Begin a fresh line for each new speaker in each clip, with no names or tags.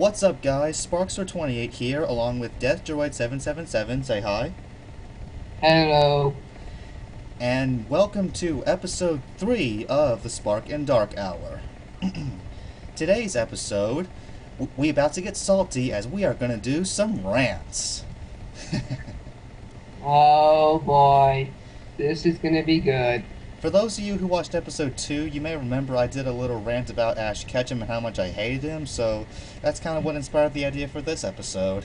What's up, guys? Sparkster28 here, along with DeathDroid777. Say hi.
Hello.
And welcome to episode 3 of the Spark and Dark Hour. Today's episode, we about to get salty as we are going to do some rants.
Oh boy. This is gonna be good.
For those of you who watched episode 2, you may remember I did a little rant about Ash Ketchum and how much I hated him, so that's kind of what inspired the idea for this episode.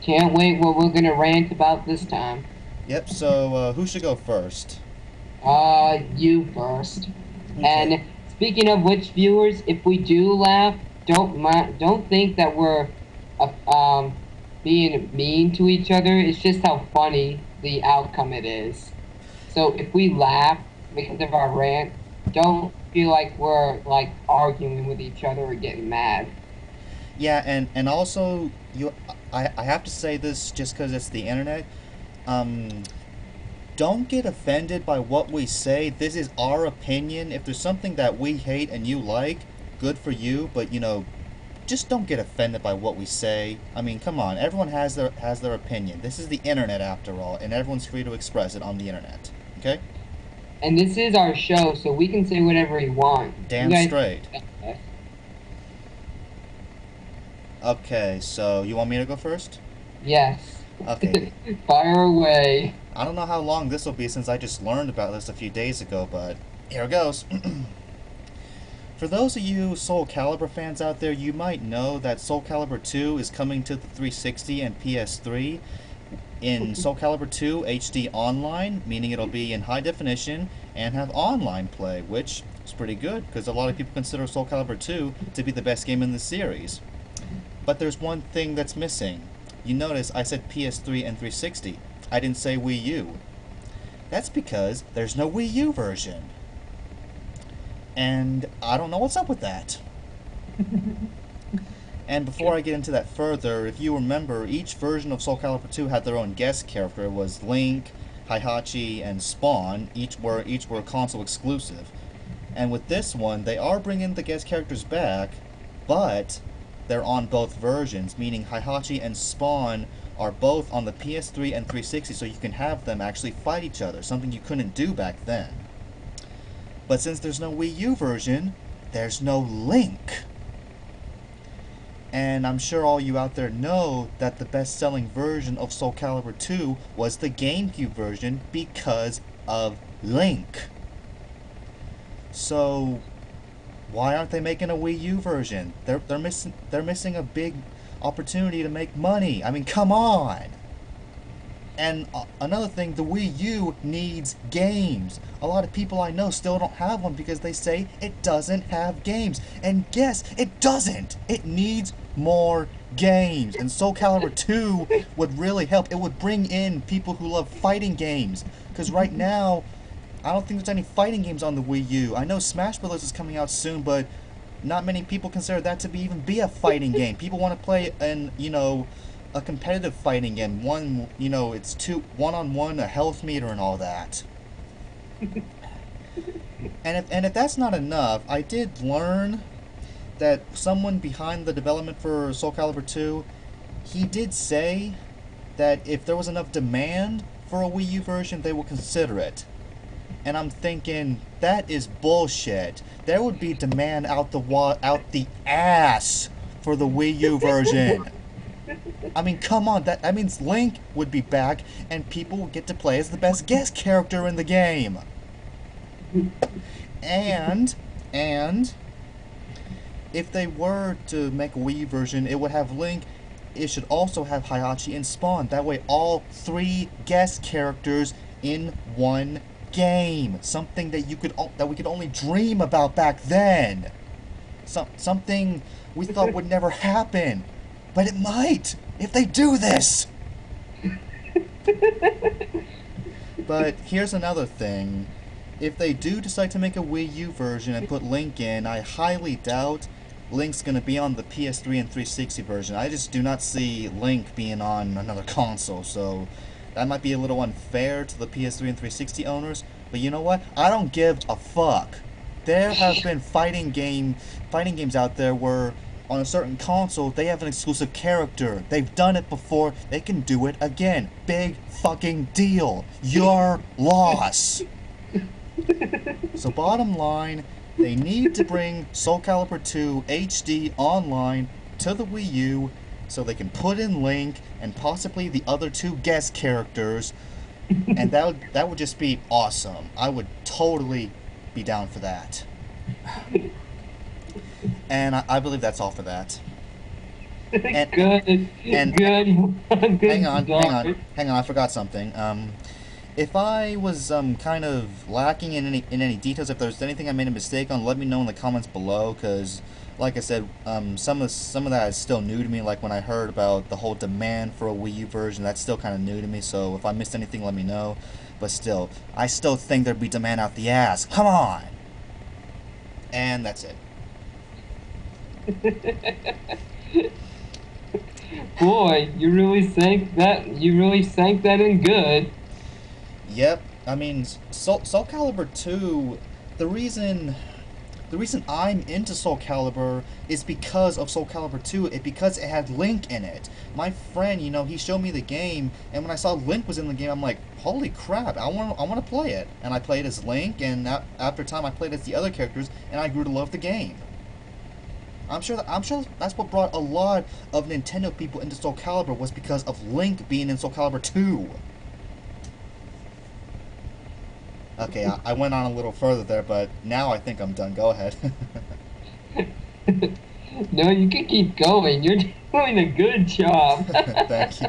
Can't wait what we're gonna rant about this time.
Yep, so who should go first?
You first.
Okay.
And speaking of which, viewers, if we do laugh, don't think that we're being mean to each other. It's just how funny the outcome it is. So if we laugh because of our rant, don't feel like we're like arguing with each other or getting mad.
Yeah, and also I have to say this just because it's the internet. Don't get offended by what we say. This is our opinion. If there's something that we hate and you like, good for you. But just don't get offended by what we say. I mean, come on. Everyone has their opinion. This is the internet after all, and everyone's free to express it on the internet. Okay?
And this is our show, so we can say whatever we want.
Damn
You guys-
straight. Okay, so you want me to go first?
Yes.
Okay.
Fire away.
I don't know how long this will be since I just learned about this a few days ago, but here it goes. For those of you Soul Calibur fans out there, you might know that Soul Calibur 2 is coming to the 360 and PS3 in Soul Calibur 2 HD Online, meaning it'll be in high definition and have online play, which is pretty good because a lot of people consider Soul Calibur 2 to be the best game in the series. But there's one thing that's missing. You notice I said PS3 and 360. I didn't say Wii U. That's because there's no Wii U version. And I don't know what's up with that. And before I get into that further, if you remember, each version of Soul Calibur 2 had their own guest character. It was Link, Heihachi, and Spawn. Each were console exclusive. And with this one, they are bringing the guest characters back, but they're on both versions, meaning Heihachi and Spawn are both on the PS3 and 360, so you can have them actually fight each other, something you couldn't do back then. But since there's no Wii U version, there's no Link. And I'm sure all you out there know that the best-selling version of Soul Calibur 2 was the GameCube version because of Link. So why aren't they making a Wii U version? They're missing a big opportunity to make money. I mean, come on. And another thing, the Wii U needs games. A lot of people I know still don't have one because they say it doesn't have games. And guess it doesn't. It needs more games. And Soul Calibur 2 would really help. It would bring in people who love fighting games. Because right now, I don't think there's any fighting games on the Wii U. I know Smash Bros. Is coming out soon, but not many people consider that to even be a fighting game. People want to play a competitive fighting game. One, it's one-on-one, a health meter and all that. And if that's not enough, I did learn that someone behind the development for Soul Calibur 2, he did say that if there was enough demand for a Wii U version, they will consider it. And I'm thinking, that is bullshit. There would be demand out the ass for the Wii U version. I mean, come on, that means Link would be back and people would get to play as the best guest character in the game. And if they were to make a Wii U version, it would have Link. It should also have Heihachi and Spawn. That way all 3 guest characters in one game. Something that we could only dream about back then. Something we thought would never happen. But it might, if they do this. But here's another thing. If they do decide to make a Wii U version and put Link in, I highly doubt Link's going to be on the PS3 and 360 version. I just do not see Link being on another console, so that might be a little unfair to the PS3 and 360 owners. But you know what? I don't give a fuck. There have been fighting games out there where on a certain console they have an exclusive character. They've done it before. They can do it again. Big fucking deal. Your loss. So bottom line, they need to bring Soul Calibur 2 HD online to the Wii U so they can put in Link and possibly the other two guest characters, and that would just be awesome. I would totally be down for that. And I believe that's all for that. And,
Good.
and
Good.
hang on, I forgot something. If I was kind of lacking in any details, if there's anything I made a mistake on, let me know in the comments below. Cause, like I said, some of that is still new to me. Like when I heard about the whole demand for a Wii U version, that's still kind of new to me. So if I missed anything, let me know. But still, I still think there'd be demand out the ass. Come on. And that's it.
Boy, you really sank that. You really sank that in good.
Yep. I mean, Soul Calibur 2. The reason I'm into Soul Calibur is because of Soul Calibur 2. Because it had Link in it. My friend, he showed me the game, and when I saw Link was in the game, I'm like, holy crap! I want to play it. And I played as Link, and after time, I played as the other characters, and I grew to love the game. I'm sure that's what brought a lot of Nintendo people into Soul Calibur, was because of Link being in Soul Calibur 2. Okay, I went on a little further there, but now I think I'm done. Go ahead.
No, you can keep going. You're doing a good job.
Thank you.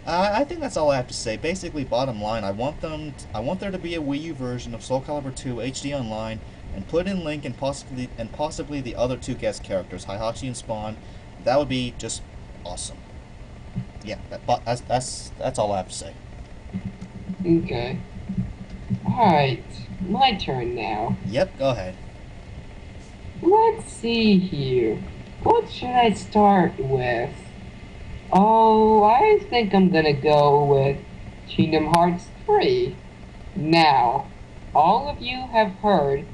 I think that's all I have to say. Basically, bottom line, I want there to be a Wii U version of Soul Calibur 2 HD Online, and put in Link and possibly the other two guest characters, Heihachi and Spawn. That would be just awesome. Yeah, that's all I have to say.
Okay. Alright, my turn now.
Yep, go ahead.
Let's see here. What should I start with? Oh, I think I'm gonna go with Kingdom Hearts 3. Now, all of you have heard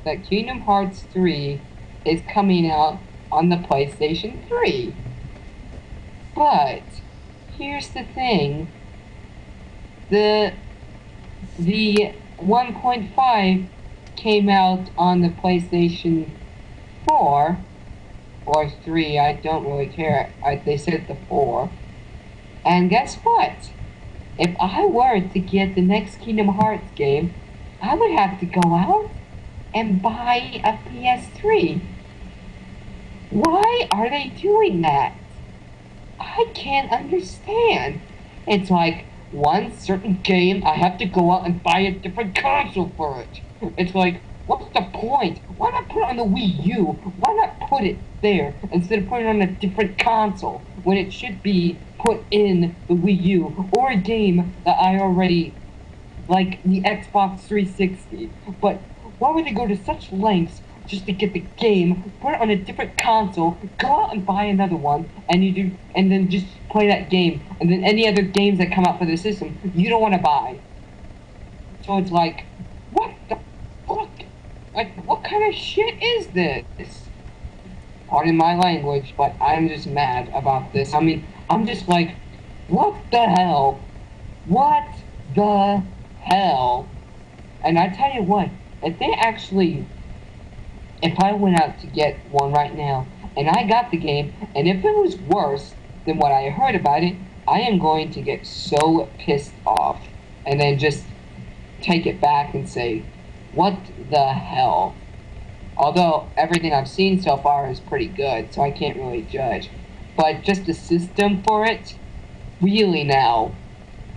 that Kingdom Hearts 3 is coming out on the PlayStation 3. But, here's the thing. The 1.5 came out on the PlayStation 4 or 3, I don't really care. They said the 4. And guess what? If I were to get the next Kingdom Hearts game, I would have to go out and buy a PS3. Why are they doing that? I can't understand. It's like, one certain game, I have to go out and buy a different console for it. It's like, what's the point? Why not put it on the Wii U? Why not put it there instead of putting it on a different console when it should be put in the Wii U or a game that I already like, the Xbox 360? But why would they go to such lengths just to get the game, put it on a different console, go out and buy another one, and then just play that game, and then any other games that come out for the system you don't want to buy? So it's like, what the fuck? Like, what kind of shit is this? Pardon my language, but I'm just mad about this. I mean, I'm just like, what the hell? What the hell? And I tell you what, if I went out to get one right now, and I got the game, and if it was worse than what I heard about it, I am going to get so pissed off, and then just take it back and say, what the hell? Although everything I've seen so far is pretty good, so I can't really judge. But just the system for it? Really now?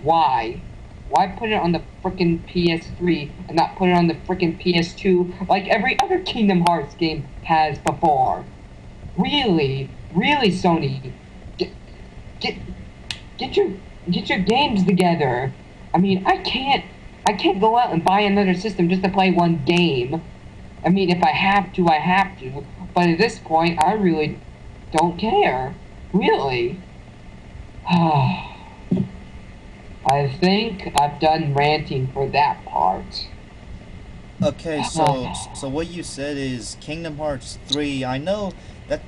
Why? Why put it on the frickin' PS3 and not put it on the frickin' PS2 like every other Kingdom Hearts game has before? Really? Really, Sony? Get your games together. I mean, I can't go out and buy another system just to play one game. I mean, if I have to, I have to. But at this point, I really don't care. Really. I think I've done ranting for that part.
Okay, so what you said is Kingdom Hearts 3. I know that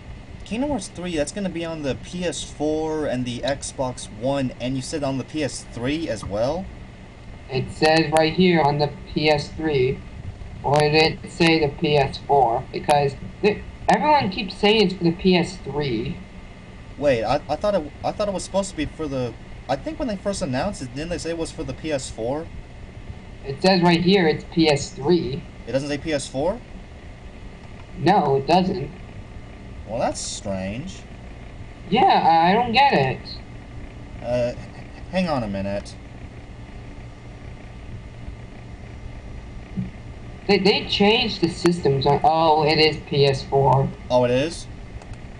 Kingdom Hearts 3 that's going to be on the PS4 and the Xbox One, and you said on the PS3 as well?
It says right here on the PS3, or did it say the PS4? Because everyone keeps saying it's for the PS3.
Wait, I thought it was supposed to be for the I think when they first announced it, didn't they say it was for the PS4?
It says right here it's PS3.
It doesn't say PS4?
No, it doesn't.
Well, that's strange.
Yeah, I don't get it.
Uh, hang on a minute.
They changed the systems. Oh, it is PS4.
Oh, it is?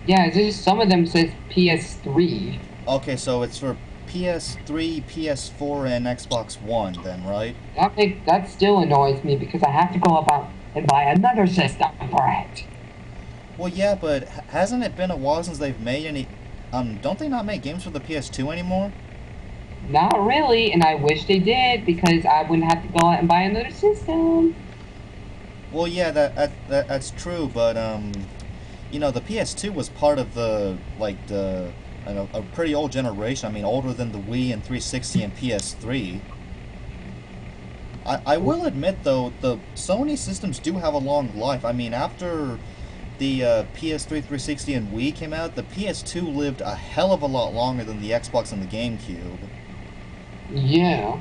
Yeah, it's just some of them says PS3.
Okay, so it's for PS3, PS4, and Xbox One then, right?
That still annoys me because I have to go about and buy another system for it.
Well, yeah, but hasn't it been a while since they've made any... don't they not make games for the PS2 anymore?
Not really, and I wish they did because I wouldn't have to go out and buy another system.
Well, yeah, that's true, but, you know, the PS2 was part of the, like, a pretty old generation. I mean, older than the Wii and 360 and PS3. I will admit, though, the Sony systems do have a long life. I mean, after the PS3, 360, and Wii came out, the PS2 lived a hell of a lot longer than the Xbox and the GameCube.
Yeah.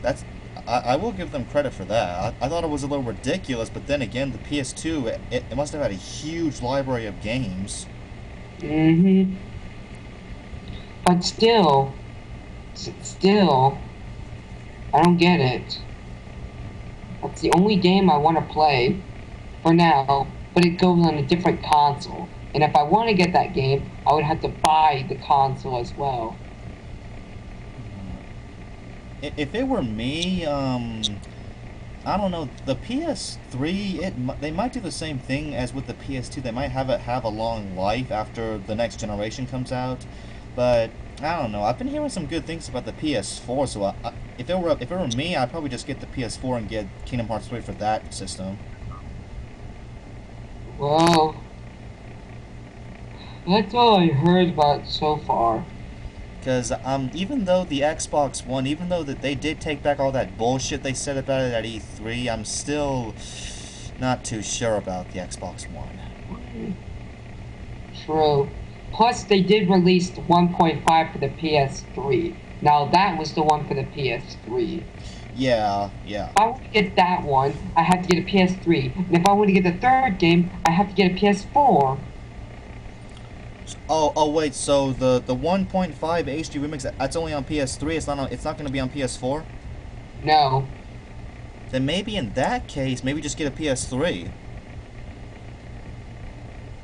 That's I will give them credit for that. I thought it was a little ridiculous, but then again, the PS2, it must have had a huge library of games.
Mm-hmm. But still, I don't get it. That's the only game I want to play for now, but it goes on a different console. And if I want to get that game, I would have to buy the console as well.
If it were me, I don't know. The PS3, they might do the same thing as with the PS2. They might have it have a long life after the next generation comes out, but I don't know. I've been hearing some good things about the PS4. So if it were me, I'd probably just get the PS4 and get Kingdom Hearts 3 for that system.
Well, that's all I heard about so far.
Because even though the Xbox One, even though that they did take back all that bullshit they said about it at E3, I'm still not too sure about the Xbox One.
True. Plus, they did release the 1.5 for the PS3. Now, that was the one for the PS3.
Yeah.
If I want to get that one, I have to get a PS3. And if I want to get the third game, I have to get a PS4.
Oh wait, so the 1.5 HD remix, that's only on PS3, it's not going to be on PS4?
No.
Then maybe in that case, maybe just get a PS3.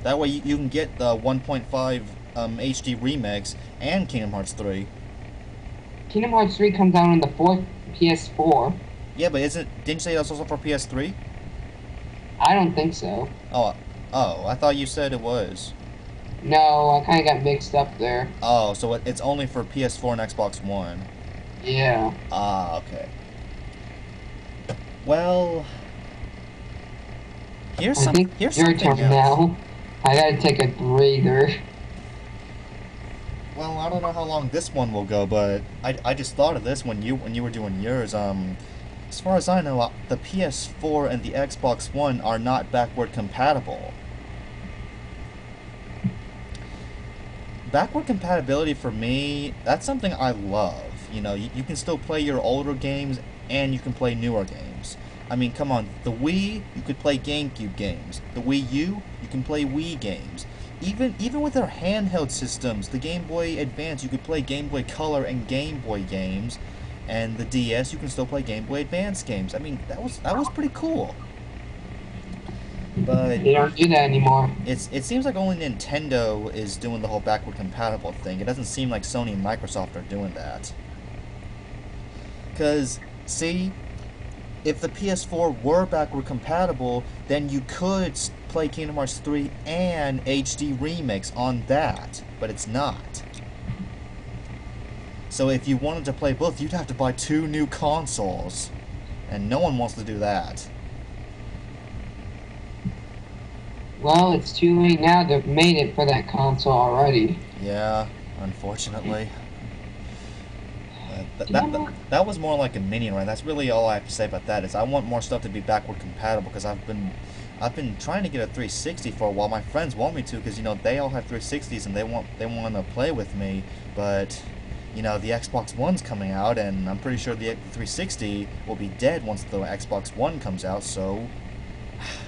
That way you can get the 1.5 HD remix and Kingdom Hearts 3.
Kingdom Hearts 3 comes out on the 4th PS4.
Yeah, but didn't you say that's also for PS3?
I don't think so.
Oh, I thought you said it was.
No, I kind of got mixed up there.
Oh, so it's only for PS4 and Xbox One.
Yeah.
Ah, okay. Well, here's something
your turn
else.
now. I gotta take a breather.
Well, I don't know how long this one will go, but I just thought of this when you were doing yours. As far as I know, the PS4 and the Xbox One are not backward compatible. Backward compatibility for me, that's something I love. You know, you can still play your older games and you can play newer games. I mean, come on, the Wii, you could play GameCube games. The Wii U, you can play Wii games. Even with their handheld systems, the Game Boy Advance, you could play Game Boy Color and Game Boy games. And the DS, you can still play Game Boy Advance games. I mean, that was pretty cool. But
They don't do that anymore.
it seems like only Nintendo is doing the whole backward compatible thing. It doesn't seem like Sony and Microsoft are doing that. Because, see, if the PS4 were backward compatible, then you could play Kingdom Hearts 3 and HD Remix on that. But it's not. So if you wanted to play both, you'd have to buy 2 new consoles. And no one wants to do that.
Well, it's too late now. They've made it for that console already.
Yeah, unfortunately.
Damn it.
That was more like a minion rant. That's really all I have to say about that. Is I want more stuff to be backward compatible because I've been trying to get a 360 for a while. My friends want me to because they all have 360s and they want to play with me, but the Xbox One's coming out and I'm pretty sure the 360 will be dead once the Xbox One comes out. So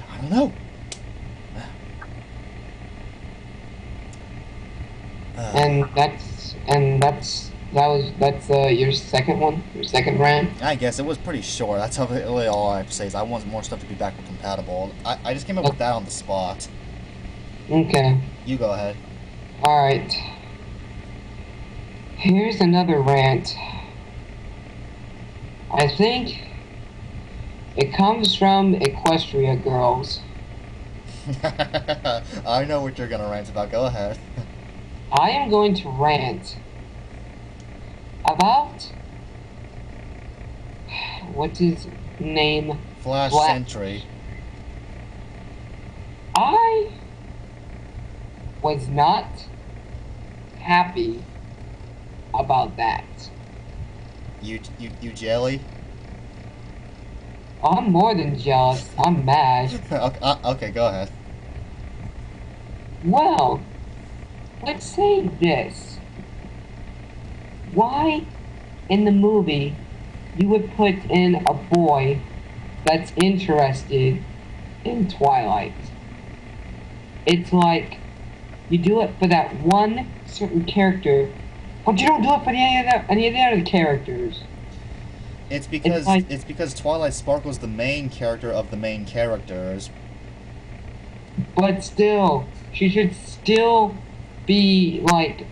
I don't know.
That's your second one, your second rant.
I guess it was pretty short. That's really all I have to say is I want more stuff to be backward compatible. I just came up with that on the spot.
Okay.
You go ahead.
All right. Here's another rant. I think it comes from Equestria girls.
I know what you're gonna rant about. Go ahead.
I am going to rant about what's his name?
Flash
Flash.
Sentry.
I was not happy about that.
You jelly?
I'm more than jealous. I'm mad.
Okay, go ahead.
Well, let's say this. Why in the movie you would put in a boy that's interested in Twilight? It's like you do it for that one certain character, but you don't do it for any of the other characters.
It's because Twilight Sparkle's the main character of the main characters.
But still, she should still be like,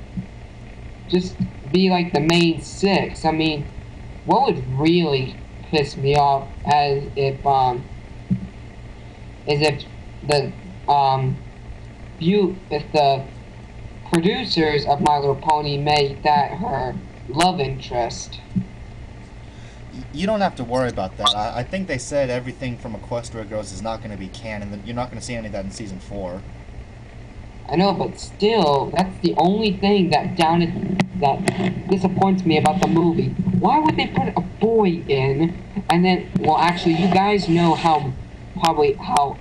just be like the main six. I mean, what would really piss me off is if the if the producers of My Little Pony made that her love interest.
You don't have to worry about that. I think they said everything from Equestria Girls is not going to be canon. You're not going to see any of that in season 4.
I know, but still, that's the only thing that disappoints me about the movie. Why would they put a boy in, and then, well, actually, you guys know how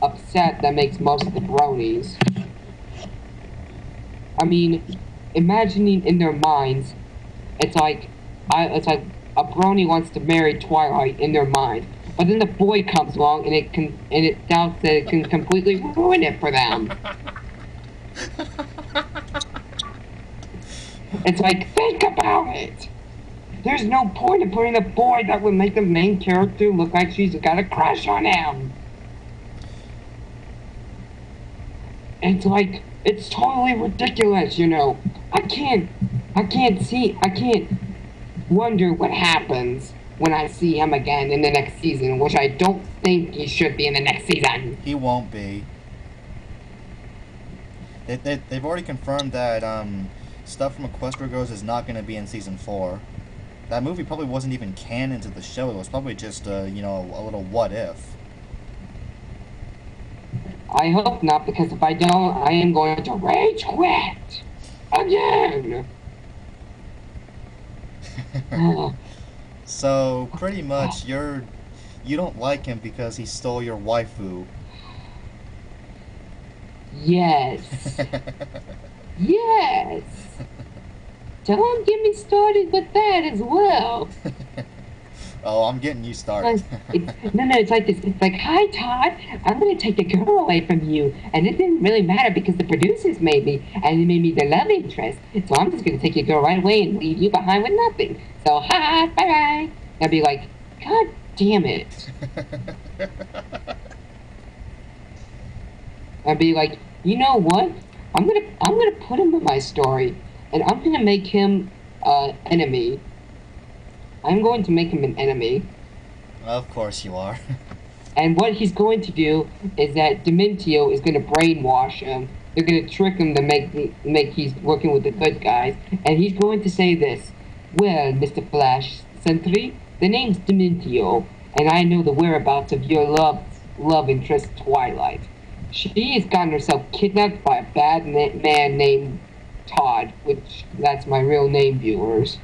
upset that makes most of the bronies. I mean, imagining in their minds, it's like a brony wants to marry Twilight in their mind, but then the boy comes along and it doubts that it can completely ruin it for them. It's like, think about it. There's no point in putting a boy that would make the main character look like she's got a crush on him. It's like, it's totally ridiculous, I can't wonder what happens when I see him again in the next season, which I don't think he should be in the next season.
He won't be. They've already confirmed that stuff from Equestria Girls is not going to be in season 4. That movie probably wasn't even canon to the show. It was probably just a little what if.
I hope not, because if I don't, I am going to rage quit again.
So pretty much you don't like him because he stole your waifu.
Yes. Yes. Don't get me started with that as well.
Oh, I'm getting you started.
It's like this. It's like, hi, Todd. I'm going to take the girl away from you. And it didn't really matter because the producers made me, and they made me their love interest. So I'm just going to take your girl right away and leave you behind with nothing. So, bye-bye. I'd be like, God damn it. I'd be like, you know what? I'm gonna put him in my story, and I'm gonna make him enemy. I'm going to make him an enemy.
Of course you are.
And what he's going to do is that Dementio is going to brainwash him. They're going to trick him to make he's working with the good guys. And he's going to say this: well, Mr. Flash Sentry, the name's Dementio, and I know the whereabouts of your love interest, Twilight. She has gotten herself kidnapped by a bad man named Todd, which that's my real name, viewers.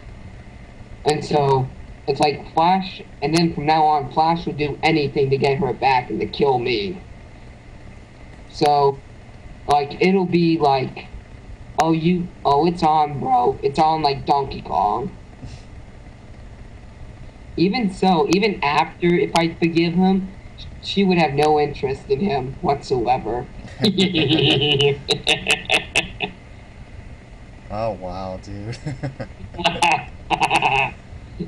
And so it's like Flash, and then from now on, Flash would do anything to get her back and to kill me. So, like, it'll be like, it's on, bro. It's on like Donkey Kong. Even so, even after, if I forgive him, she would have no interest in him whatsoever.
Oh wow, dude.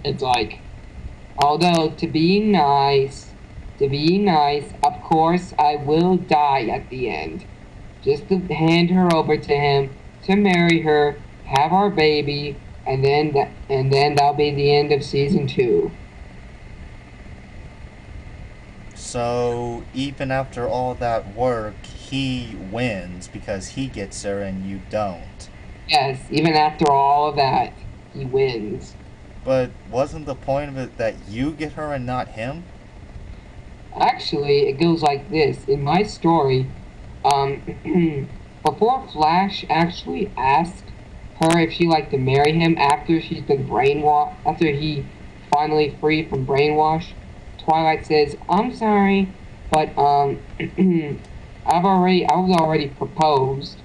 It's like, although to be nice, of course I will die at the end. Just to hand her over to him, to marry her, have our baby, and then that'll be the end of season 2.
So even after all that work, he wins because he gets her and you don't.
Yes, even after all of that, he wins.
But wasn't the point of it that you get her and not him?
Actually, it goes like this. In my story, um, before Flash actually asked her if she liked to marry him after she's been brainwashed, after he finally freed from brainwash, Twilight says, "I'm sorry, but I was already proposed,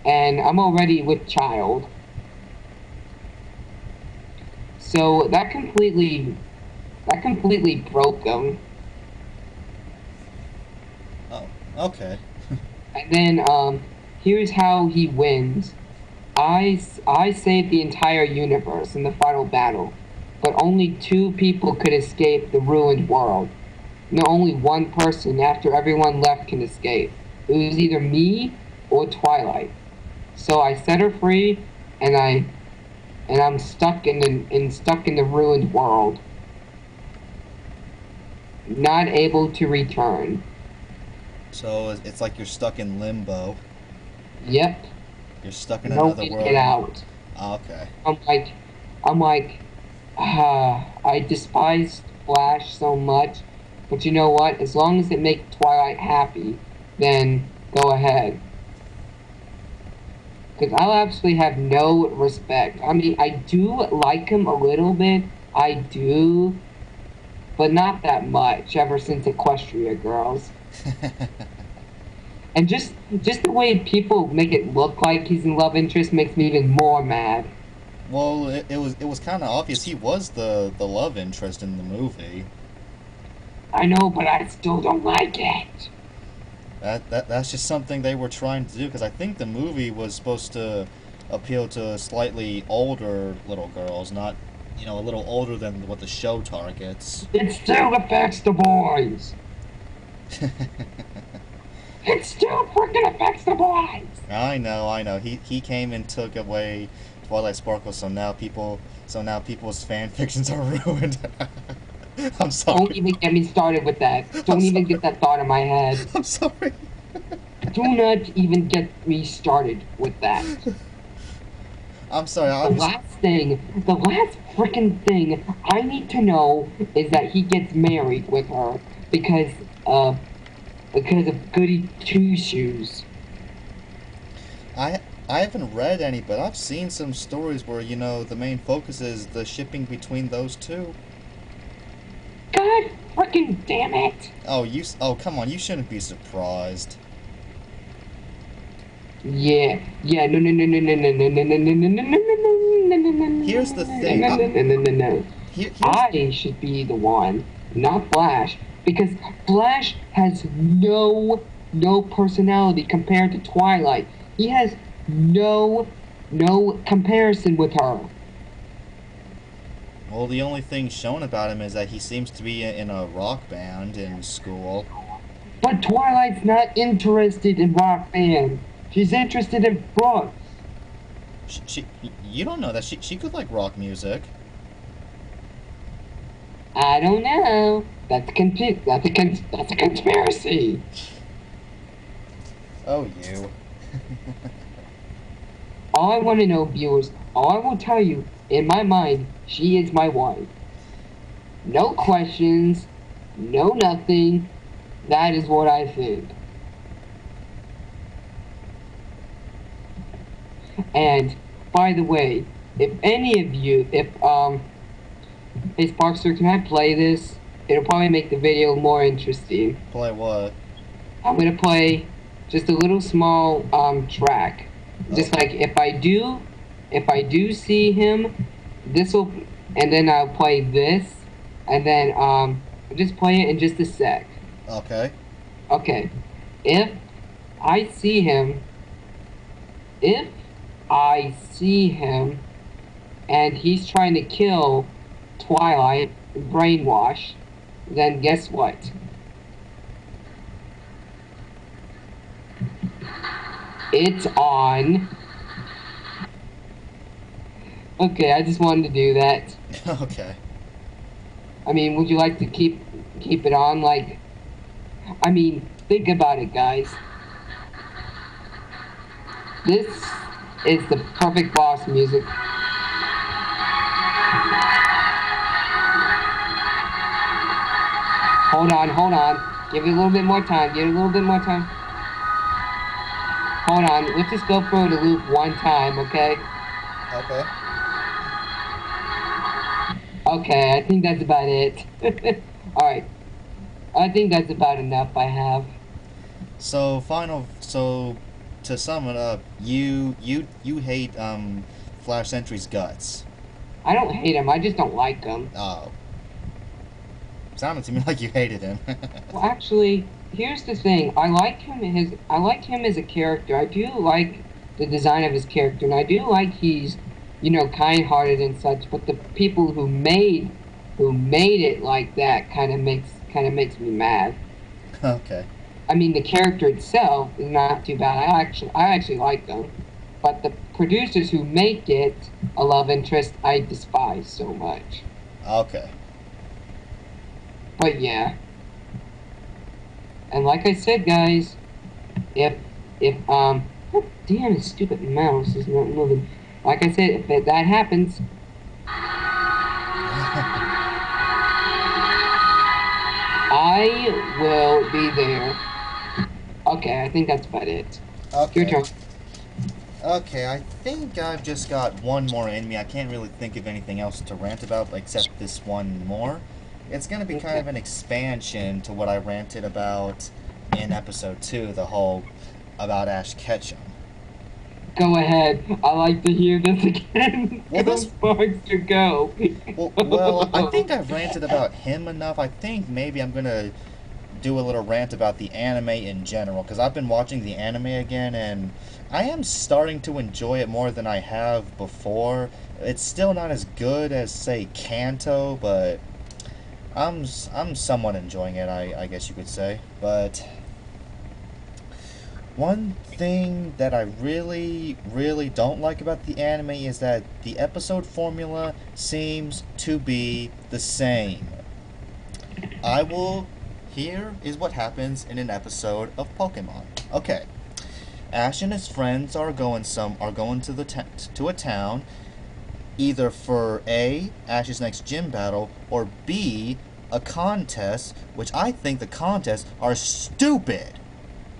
and I'm already with child." So that completely broke him.
Oh, okay.
And then here's how he wins. I saved the entire universe in the final battle, but only 2 people could escape the ruined world. No, only one person after everyone left can escape. It was either me or Twilight. So I set her free, and I'm stuck in the ruined world, not able to return.
So it's like you're stuck in limbo.
Yep,
You're stuck in
no
another
way to
world.
get out.
Oh, okay.
I'm like, I despise Flash so much, but you know what? As long as it makes Twilight happy, then go ahead. Because I'll absolutely have no respect. I mean, I do like him a little bit. I do, but not that much. Ever since Equestria Girls, and just the way people make it look like he's in love interest makes me even more mad.
Well, it was kind of obvious he was the love interest in the movie.
I know, but I still don't like it.
That's just something they were trying to do because I think the movie was supposed to appeal to slightly older little girls, not a little older than what the show targets.
It still affects the boys. It still freaking affects the boys.
I know, I know. He came and took away Twilight Sparkle, so now people's fan fictions are ruined. I'm sorry.
Don't even get me started with that.
I'm
Don't even
sorry.
get that thought in my head.
I'm sorry.
Do not even get me started with that.
I'm sorry.
The last freaking thing I need to know is that he gets married with her because of Goody Two Shoes.
I haven't read any, but I've seen some stories where the main focus is the shipping between those two.
God freaking damn it!
Oh come on, you shouldn't be surprised.
Yeah, no, no, no, no, no, no, no, no, no, no, no, no, no, no, no, no, no.
Here's the thing.
No, no, no, no, no, no.
Here's
I should be the one, not Flash, because Flash has no personality compared to Twilight. He has no comparison with her.
Well, the only thing shown about him is that he seems to be in a rock band in school.
But Twilight's not interested in rock band. She's interested in books.
You don't know that she could like rock music.
I don't know. That's a conspiracy.
Oh, you.
All I want to know, viewers, all I will tell you, in my mind, she is my wife. No questions, no nothing. That is what I think. And by the way, if any of you, if hey Sparkster, can I play this? It'll probably make the video more interesting.
Play what?
I'm gonna play just a little small track. Just
Okay.
like if I do see him, this will, and then I'll play this, and then I'll just play it in just a sec.
Okay.
Okay. If I see him, if I see him, and he's trying to kill Twilight, brainwash, then guess what? It's on. Okay, I just wanted to do that.
Okay.
I mean, would you like to keep it on? Like, I mean, think about it, guys. This is the perfect boss music. Hold on, hold on. Give it a little bit more time. Give it a little bit more time. Hold on. Let's just go through the loop one time, okay?
Okay.
Okay, I think that's about it. Alright. I think that's about enough I have.
So to sum it up, you hate Flash Sentry's guts.
I don't hate him, I just don't like him.
Oh. Sounded to me like you hated him.
Well, actually, here's the thing. I like him as a character. I do like the design of his character, and I do like he's, kind-hearted and such. But the people who made it like that kind of makes me mad.
Okay.
I mean, the character itself is not too bad. I actually like them, but the producers who make it a love interest, I despise so much.
Okay.
But yeah. And like I said, guys, if oh, damn, this stupid mouse is not moving. Like I said, if that happens, I will be there. Okay, I think that's about it.
Okay.
Your turn.
Okay, I think I've just got one more in me. I can't really think of anything else to rant about except this one more. It's going to be kind of an expansion to what I ranted about in episode 2, the whole about Ash Ketchum.
Go ahead. I like to hear this again.
Well,
Go,
this-
Sparks, go.
Well, I think I've ranted about him enough. I think maybe I'm going to do a little rant about the anime in general, because I've been watching the anime again, and I am starting to enjoy it more than I have before. It's still not as good as, say, Kanto, but I'm somewhat enjoying it, I guess you could say. But one thing that I really, really don't like about the anime is that the episode formula seems to be the same. Here is what happens in an episode of Pokemon. Okay, Ash and his friends are going to a town, either for A, Ash's next gym battle, or B, a contest, which I think the contests are stupid.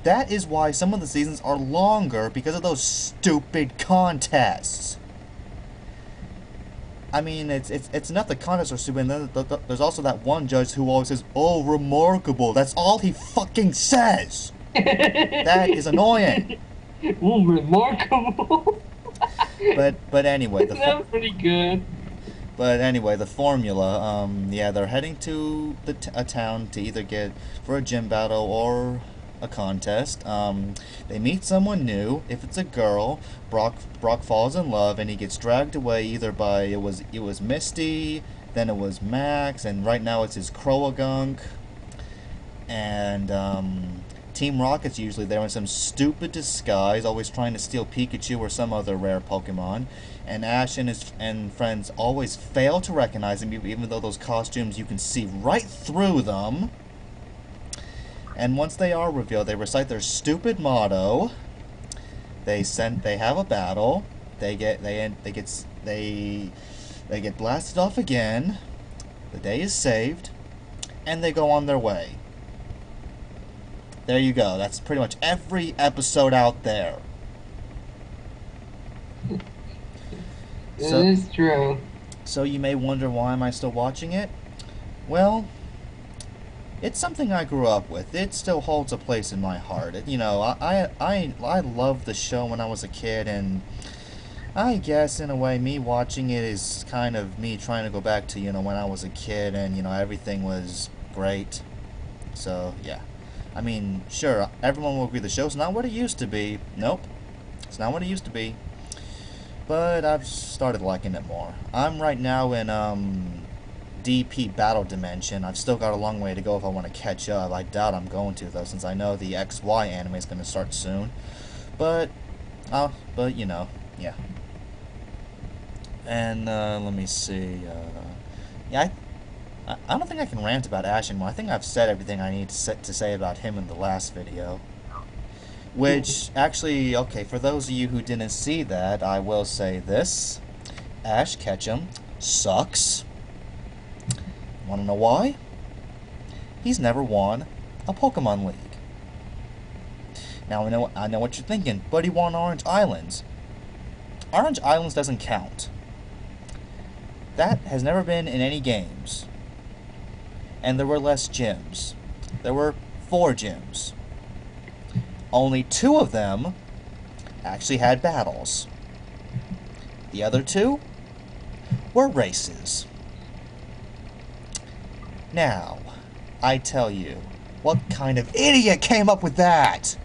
That is why some of the seasons are longer, because of those stupid contests. I mean, it's not the contests are stupid, and then there's also that one judge who always says, "Oh, remarkable." That's all he fucking says. That is annoying.
Ooh, remarkable.
But anyway,
That's pretty good.
But anyway, the formula, yeah, they're heading to a town to either get for a gym battle or a contest. They meet someone new. If it's a girl, Brock falls in love, and he gets dragged away either by it was Misty, then it was Max, and right now it's his Croagunk. And Team Rocket's usually there in some stupid disguise, always trying to steal Pikachu or some other rare Pokemon. And Ash and his friends always fail to recognize him, even though those costumes, you can see right through them. And once they are revealed, they recite their stupid motto. They have a battle. They get blasted off again. The day is saved, and they go on their way. There you go. That's pretty much every episode out there.
It
So,
is true.
so you may wonder, why am I still watching it? Well, it's something I grew up with. It still holds a place in my heart. I loved the show when I was a kid, and I guess in a way, me watching it is kind of me trying to go back to, when I was a kid and, everything was great. So, yeah. I mean, sure, everyone will agree the show's not what it used to be. Nope. It's not what it used to be. But I've started liking it more. I'm right now in, DP Battle Dimension. I've still got a long way to go if I want to catch up. I doubt I'm going to, though, since I know the XY anime is going to start soon. But, yeah. And let me see. Yeah, I don't think I can rant about Ash anymore. I think I've said everything I need to say about him in the last video. Which, actually, okay, for those of you who didn't see that, I will say this. Ash Ketchum sucks. Want to know why? He's never won a Pokemon League. Now, I know what you're thinking, but he won Orange Islands. Orange Islands doesn't count. That has never been in any games. And there were less gyms. There were 4 gyms. Only 2 of them actually had battles. The other 2 were races. Now, I tell you, what kind of idiot came up with that?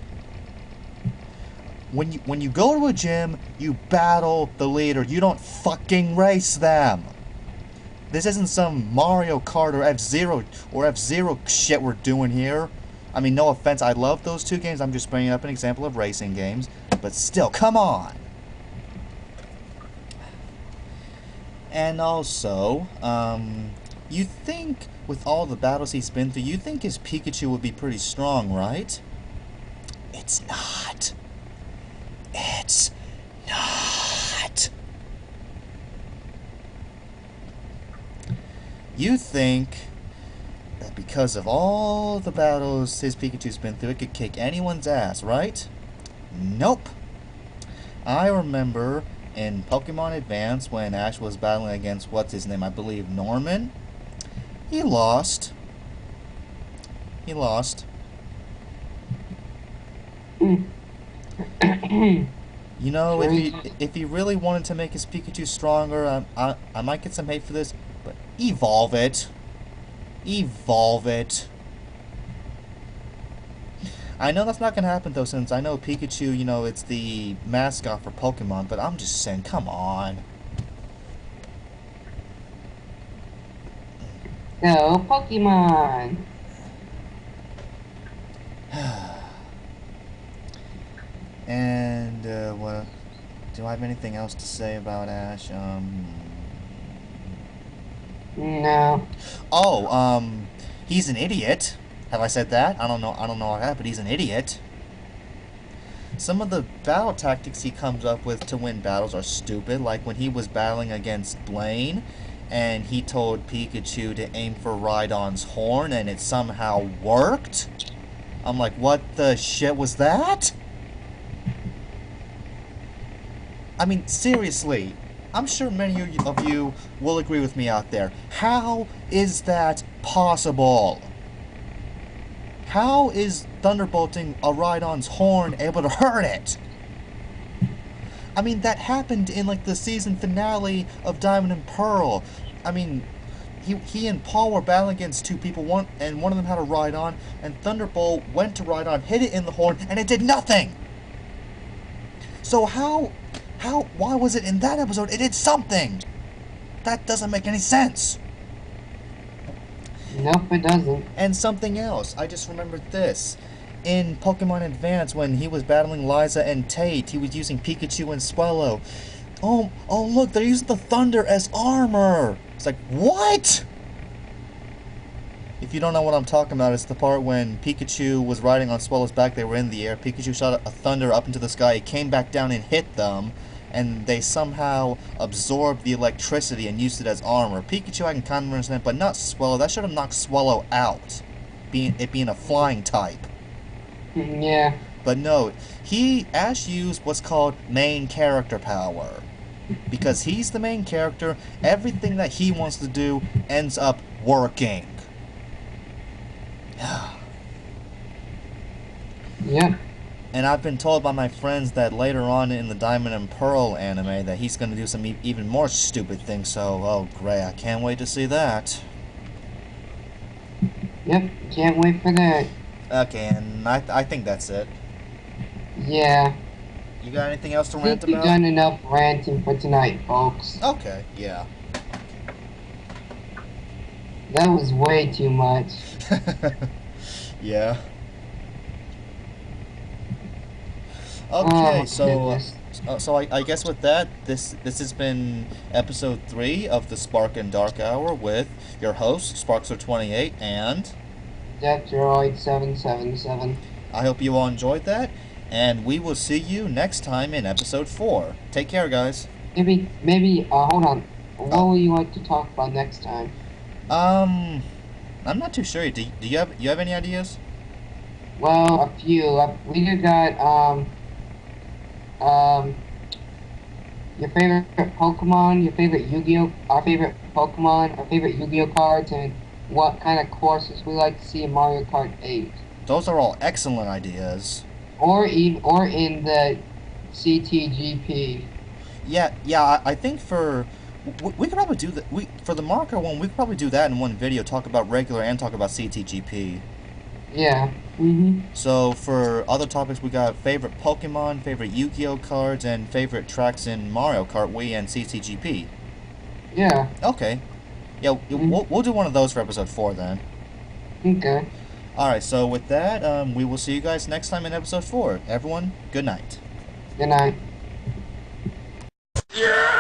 When you go to a gym, you battle the leader. You don't fucking race them. This isn't some Mario Kart or F-Zero shit we're doing here. I mean, no offense, I love those 2 games. I'm just bringing up an example of racing games. But still, come on. And also, you think with all the battles he's been through, you think his Pikachu would be pretty strong, right? It's not. It's not. You think that because of all the battles his Pikachu's been through, it could kick anyone's ass, right? Nope. I remember in Pokemon Advance when Ash was battling against, what's his name, I believe Norman. He lost. He lost. You know, if he really wanted to make his Pikachu stronger, I might get some hate for this, but evolve it. Evolve it. I know that's not going to happen, though, since I know Pikachu, it's the mascot for Pokemon, but I'm just saying, come on.
No, Pokemon.
And, what... Do I have anything else to say about Ash?
No.
Oh, he's an idiot. Have I said that? I don't know all that, but he's an idiot. Some of the battle tactics he comes up with to win battles are stupid, like when he was battling against Blaine, and he told Pikachu to aim for Rhydon's horn, and it somehow worked? I'm like, what the shit was that? I mean, seriously, I'm sure many of you will agree with me out there. How is that possible? How is thunderbolting a Rhydon's horn able to hurt it? I mean, that happened in, like, the season finale of Diamond and Pearl. I mean, he and Paul were battling against 2 people, one of them had a Rhydon, and Thunderbolt went to Rhydon, hit it in the horn, and it did nothing! So why was it in that episode it did something? That doesn't make any sense.
Nope, it doesn't.
And something else, I just remembered this. In Pokemon Advance, when he was battling Liza and Tate, he was using Pikachu and Swellow. Oh look, they're using the thunder as armor! It's like, what? If you don't know what I'm talking about, it's the part when Pikachu was riding on Swellow's back, they were in the air, Pikachu shot a thunder up into the sky, it came back down and hit them, and they somehow absorbed the electricity and used it as armor. Pikachu I can kind of understand, but not Swellow. That should have knocked Swellow out, it being a flying type.
Yeah.
But no, Ash used what's called main character power. Because he's the main character, everything that he wants to do ends up working.
Yep.
And I've been told by my friends that later on in the Diamond and Pearl anime that he's going to do some even more stupid things, so, oh great, I can't wait to see that.
Yep. Can't wait for that.
Okay, and I think that's it.
Yeah.
You got anything else to
I
rant
think we've
about?
done enough ranting for tonight, folks.
Okay, yeah.
That was way too much.
Yeah. Okay,
Oh,
so
goodness.
I guess with that, this has been episode 3 of the Spark and Dark Hour with your host Sparkster28, and
Death Droid 777.
I hope you all enjoyed that, and we will see you next time in episode 4. Take care, guys.
Maybe, hold on. What
Oh.
would you like to talk about next time?
I'm not too sure. Do you have any ideas?
Well, a few. We got, your favorite Pokemon, your favorite Yu-Gi-Oh, our favorite Pokemon, our favorite Yu-Gi-Oh cards, and what kind of courses we like to see in Mario Kart 8.
Those are all excellent ideas.
Or in the CTGP.
Yeah, I think we could probably do that. For the marker one, we could probably do that in one video. Talk about regular and talk about CTGP.
Yeah. Mm-hmm.
So for other topics, we got favorite Pokemon, favorite Yu-Gi-Oh cards, and favorite tracks in Mario Kart, Wii, and CTGP.
Yeah.
Okay. Yeah, we'll do one of those for episode 4 then.
Okay.
Alright, so with that, we will see you guys next time in episode 4. Everyone, good night.
Good night.
Yeah!